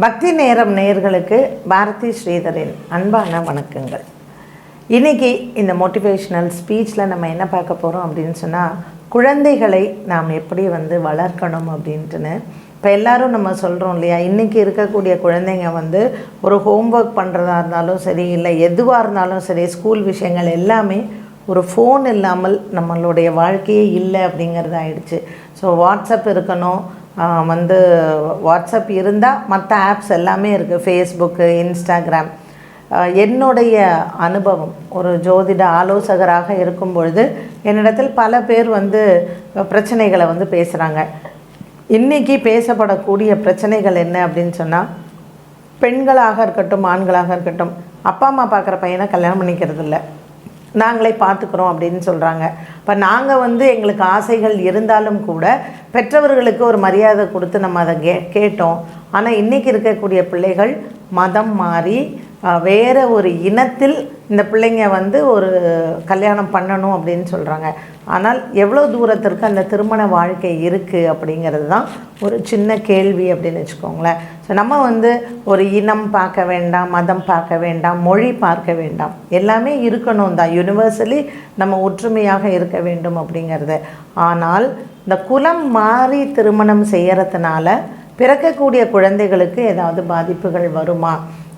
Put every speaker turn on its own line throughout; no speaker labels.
பக்தி நேரம் நேயர்களுக்கு பாரதி ஸ்ரீதரின் அன்பான வணக்கங்கள். இன்றைக்கி இந்த மோட்டிவேஷ்னல் ஸ்பீச்சில் நம்ம என்ன பார்க்க போகிறோம் அப்படின்னு சொன்னால், குழந்தைகளை நாம் எப்படி வளர்க்கணும் அப்படின்ட்டுன்னு. இப்போ எல்லோரும் நம்ம சொல்கிறோம் இல்லையா, இன்றைக்கி இருக்கக்கூடிய குழந்தைங்க ஒரு ஹோம்ஒர்க் பண்ணுறதா இருந்தாலும் சரி, இல்லை எதுவாக இருந்தாலும் சரி, ஸ்கூல் விஷயங்கள் எல்லாமே ஒரு ஃபோன் இல்லாமல் நம்மளுடைய வாழ்க்கையே இல்லை அப்படிங்கிறது ஆயிடுச்சு. ஸோ வாட்ஸ்அப் இருக்கணும், வாட்ஸ்அப் இருந்தால் மற்ற ஆப்ஸ் எல்லாமே இருக்குது, ஃபேஸ்புக்கு, இன்ஸ்டாகிராம். என்னுடைய அனுபவம் ஒரு ஜோதிட ஆலோசகராக இருக்கும் பொழுது என்னிடத்தில் பல பேர் பிரச்சனைகளை பேசுகிறாங்க. இன்றைக்கி பேசப்படக்கூடிய பிரச்சனைகள் என்ன அப்படின்னு சொன்னால், பெண்களாக இருக்கட்டும் ஆண்களாக இருக்கட்டும், அப்பா அம்மா பார்க்குற பையனை கல்யாணம் பண்ணிக்கிறது இல்லை, நாங்களே பார்த்துக்குறோம் அப்படின்னு சொல்கிறாங்க. இப்போ நாங்கள் எங்களுக்கு ஆசைகள் இருந்தாலும் கூட பெற்றவர்களுக்கு ஒரு மரியாதை கொடுத்து நம்ம அதை கேட்டோம். ஆனால் இன்றைக்கி இருக்கக்கூடிய பிள்ளைகள் மதம் மாறி வேறு ஒரு இனத்தில் இந்த பிள்ளைங்க ஒரு கல்யாணம் பண்ணணும் அப்படின்னு சொல்கிறாங்க. ஆனால் எவ்வளோ தூரத்திற்கு அந்த திருமண வாழ்க்கை இருக்குது அப்படிங்கிறது தான் ஒரு சின்ன கேள்வி அப்படின்னு வச்சுக்கோங்களேன். ஸோ நம்ம ஒரு இனம் பார்க்க வேண்டாம், மதம் பார்க்க வேண்டாம், மொழி பார்க்க வேண்டாம், எல்லாமே இருக்கணும் தான், யூனிவர்சலி நம்ம ஒற்றுமையாக இருக்க வேண்டும் அப்படிங்கிறது. ஆனால் இந்த குலம் மாறி திருமணம் செய்கிறதுனால பிறக்கக்கூடிய குழந்தைகளுக்கு ஏதாவது பாதிப்புகள் வருமா?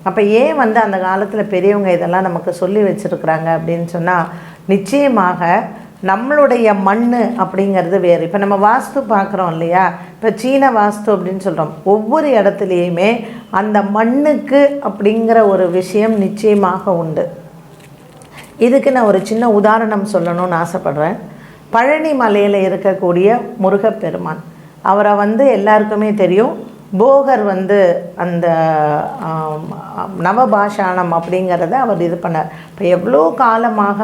அப்போ ஏன் அந்த காலத்தில் பெரியவங்க இதெல்லாம் நமக்கு சொல்லி வச்சுருக்குறாங்க அப்படின்னு சொன்னால், நிச்சயமாக நம்மளுடைய மண் அப்படிங்கிறது வேறு. இப்போ நம்ம வாஸ்து பார்க்குறோம் இல்லையா, இப்போ சீன வாஸ்து அப்படின்னு சொல்கிறோம். ஒவ்வொரு இடத்துலையுமே அந்த மண்ணுக்கு அப்படிங்கிற ஒரு விஷயம் நிச்சயமாக உண்டு. இதுக்கு நான் ஒரு சின்ன உதாரணம் சொல்லணும்னு ஆசைப்பட்றேன். பழனி மலையில் இருக்கக்கூடிய முருகப்பெருமான், அவரை எல்லாருக்குமே தெரியும். போகர் அந்த நவபாஷாணம் அப்படிங்கிறத அவர் இது பண்ணார். இப்போ எவ்வளோ காலமாக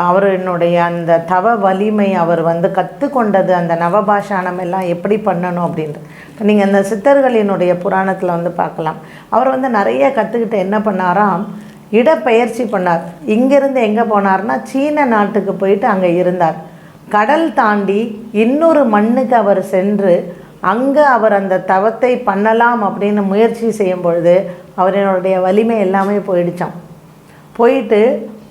அவருடைய அந்த தவ வலிமை அவர் கற்றுக்கொண்டது, அந்த நவபாஷாணம் எல்லாம் எப்படி பண்ணணும் அப்படின்ட்டு. இப்போ நீங்கள் அந்த சித்தர்களினுடைய புராணத்தில் பார்க்கலாம். அவர் நிறைய கற்றுக்கிட்டு என்ன பண்ணாராம், இடப்பெயர்ச்சி பண்ணார். இங்கேருந்து எங்கே போனார்னா சீன நாட்டுக்கு போயிட்டு அங்கே இருந்தார். கடல் தாண்டி இன்னொரு மண்ணுக்கு அவர் சென்று அங்கே அவர் அந்த தவத்தை பண்ணலாம் அப்படின்னு முயற்சி செய்யும் பொழுது அவரினுடைய வலிமை எல்லாமே போயிடுச்சான். போயிட்டு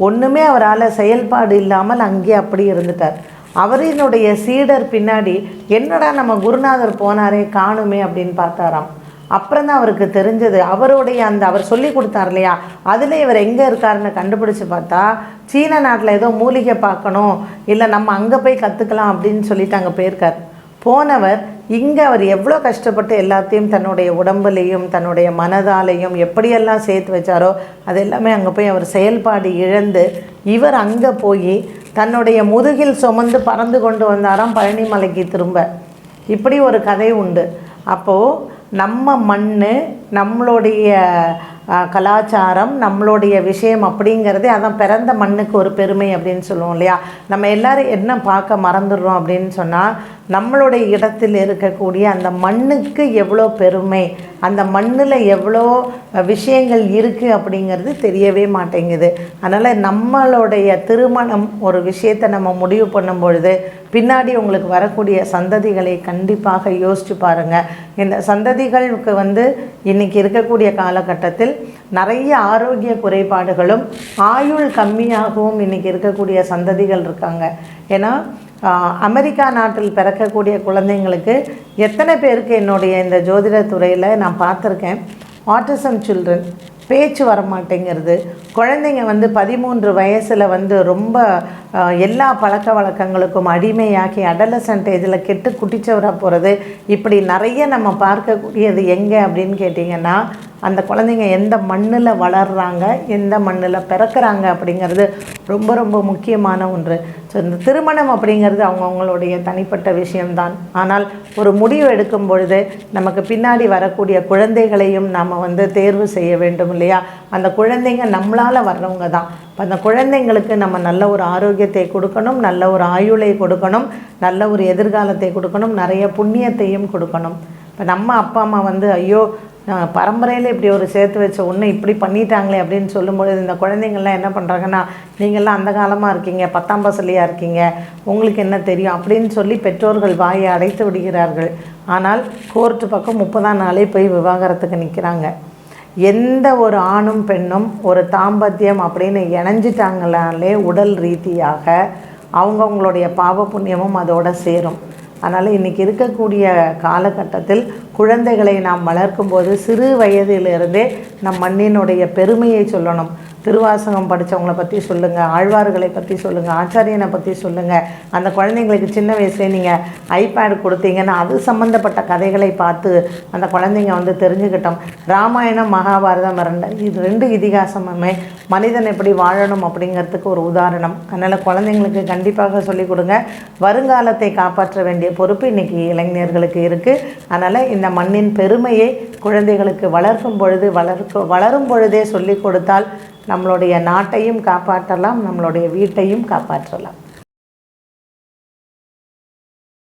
ஒன்றுமே அவரால் செயல்பாடு இல்லாமல் அங்கேயே அப்படி இருந்துட்டார். அவரினுடைய சீடர் பின்னாடி என்னடா நம்ம குருநாதர் போனாரே காணுமே அப்படின்னு பார்த்தாராம். அப்புறம் தான் அவருக்கு தெரிஞ்சது, அவருடைய அவர் சொல்லி கொடுத்தார் இல்லையா, அதில் இவர் எங்கே இருக்காருன்னு கண்டுபிடிச்சி பார்த்தா, சீன நாட்டில் ஏதோ மூலிகை பார்க்கணும், இல்லை நம்ம அங்கே போய் கற்றுக்கலாம் அப்படின்னு சொல்லிட்டு அங்கே போயிருக்கார். போனவர் இங்கே அவர் எவ்வளோ கஷ்டப்பட்டு எல்லாத்தையும் தன்னுடைய உடம்புலையும் தன்னுடைய மனதாலையும் எப்படியெல்லாம் சேர்த்து வச்சாரோ அது எல்லாமே அங்கே போய் அவர் செயல்பாடு இழந்து இவர் அங்கே போய் தன்னுடைய முதுகில் சுமந்து பறந்து கொண்டு வந்தாராம் பழனி மலைக்கு திரும்ப. இப்படி ஒரு கதை உண்டு. அப்போது நம்ம மண், நம்மளுடைய கலாச்சாரம், நம்மளுடைய விஷயம் அப்படிங்கிறதே அதான் பிறந்த மண்ணுக்கு ஒரு பெருமை அப்படின்னு சொல்லுவோம் இல்லையா. நம்ம எல்லோரும் என்ன பார்க்க மறந்துடுறோம் அப்படின்னு சொன்னால், நம்மளுடைய இடத்தில் இருக்கக்கூடிய அந்த மண்ணுக்கு எவ்வளோ பெருமை, அந்த மண்ணில் எவ்வளோ விஷயங்கள் இருக்குது அப்படிங்கிறது தெரியவே மாட்டேங்குது. அதனால் நம்மளுடைய திருமணம் ஒரு விஷயத்தை நம்ம முடிவு பண்ணும் பொழுது பின்னாடி உங்களுக்கு வரக்கூடிய சந்ததிகளை கண்டிப்பாக யோசித்து பாருங்கள். இந்த சந்ததிகளுக்கு இன்றைக்கி இருக்கக்கூடிய காலகட்டத்தில் நிறைய ஆரோக்கிய குறைபாடுகளும் ஆயுள் கம்மியாகவும் இன்றைக்கி இருக்கக்கூடிய சந்ததிகள் இருக்காங்க. ஏன்னா அமெரிக்கா நாட்டில் பிறக்கக்கூடிய குழந்தைங்களுக்கு எத்தனை பேருக்கு என்னுடைய இந்த ஜோதிட துறையில் நான் பார்த்துருக்கேன், ஆட்டிசம் சில்ட்ரன், பேச்சு வரமாட்டேங்கிறது, குழந்தைங்க 13 வயசில் ரொம்ப எல்லா பழக்க வழக்கங்களுக்கும் அடிமையாகி அடலசன்ட் ஏஜில் கெட்டு குட்டிச்சவராக போகிறது, இப்படி நிறைய நம்ம பார்க்கக்கூடியது எங்கே அப்படின்னு கேட்டிங்கன்னா, அந்த குழந்தைங்க எந்த மண்ணில் வளர்கிறாங்க, எந்த மண்ணில் பிறக்கிறாங்க அப்படிங்கிறது ரொம்ப ரொம்ப முக்கியமான ஒன்று. ஸோ இந்த திருமணம் அப்படிங்கிறது அவங்கவுங்களுடைய தனிப்பட்ட விஷயம்தான். ஆனால் ஒரு முடிவு எடுக்கும் பொழுது நமக்கு பின்னாடி வரக்கூடிய குழந்தைகளையும் நாம் தேர்வு செய்ய வேண்டும் இல்லையா. அந்த குழந்தைங்க நம்மளால் வர்றவங்க தான். இப்போ அந்த குழந்தைங்களுக்கு நம்ம நல்ல ஒரு ஆரோக்கியத்தை கொடுக்கணும், நல்ல ஒரு ஆயுளை கொடுக்கணும், நல்ல ஒரு எதிர்காலத்தை கொடுக்கணும், நிறைய புண்ணியத்தையும் கொடுக்கணும். இப்போ நம்ம அப்பா அம்மா ஐயோ பரம்பரையில் இப்படி ஒரு சேர்த்து வச்ச ஒன்று இப்படி பண்ணிட்டாங்களே அப்படின்னு சொல்லும்பொழுது இந்த குழந்தைங்கள்லாம் என்ன பண்ணுறாங்கன்னா, நீங்கள்லாம் அந்த காலமாக இருக்கீங்க, 10ஆம் பசலியாக இருக்கீங்க, உங்களுக்கு என்ன தெரியும் அப்படின்னு சொல்லி பெற்றோர்கள் வாயை அடைத்து விடுகிறார்கள். ஆனால் கோர்ட்டு பக்கம் 30ஆம் நாளே போய் விவாகரத்துக்கு நிற்கிறாங்க. எந்த ஒரு ஆணும் பெண்ணும் ஒரு தாம்பத்தியம் அப்படின்னு இணைஞ்சிட்டாங்களாலே உடல் ரீதியாக அவங்கவுங்களுடைய பாவ புண்ணியமும் அதோடு சேரும். அதனால் இன்றைக்கி இருக்கக்கூடிய காலகட்டத்தில் குழந்தைகளை நாம் வளர்க்கும்போது சிறு வயதிலிருந்தே நம் மண்ணினுடைய பெருமையை சொல்லணும். திருவாசகம் படித்தவங்கள பற்றி சொல்லுங்கள், ஆழ்வார்களை பற்றி சொல்லுங்கள், ஆச்சாரியனை பற்றி சொல்லுங்கள். அந்த குழந்தைங்களுக்கு சின்ன வயசுலேயே நீங்கள் ஐபேட் கொடுத்தீங்கன்னா அது சம்மந்தப்பட்ட கதைகளை பார்த்து அந்த குழந்தைங்க வந்து தெரிஞ்சுக்கிட்டோம். ராமாயணம் மகாபாரதம் ரெண்டு இதிகாசமுமே மனிதன் எப்படி வாழணும் அப்படிங்கிறதுக்கு ஒரு உதாரணம். அதனால் குழந்தைங்களுக்கு கண்டிப்பாக சொல்லிக் கொடுங்க. வருங்காலத்தை காப்பாற்ற வேண்டிய பொறுப்பு இன்றைக்கி இளைஞர்களுக்கு இருக்குது. அதனால் இந்த மண்ணின் பெருமையை குழந்தைகளுக்கு வளரும் பொழுதே சொல்லிக் கொடுத்தால் நம்மளுடைய நாட்டையும் காப்பாற்றலாம், நம்மளுடைய வீட்டையும் காப்பாற்றலாம்.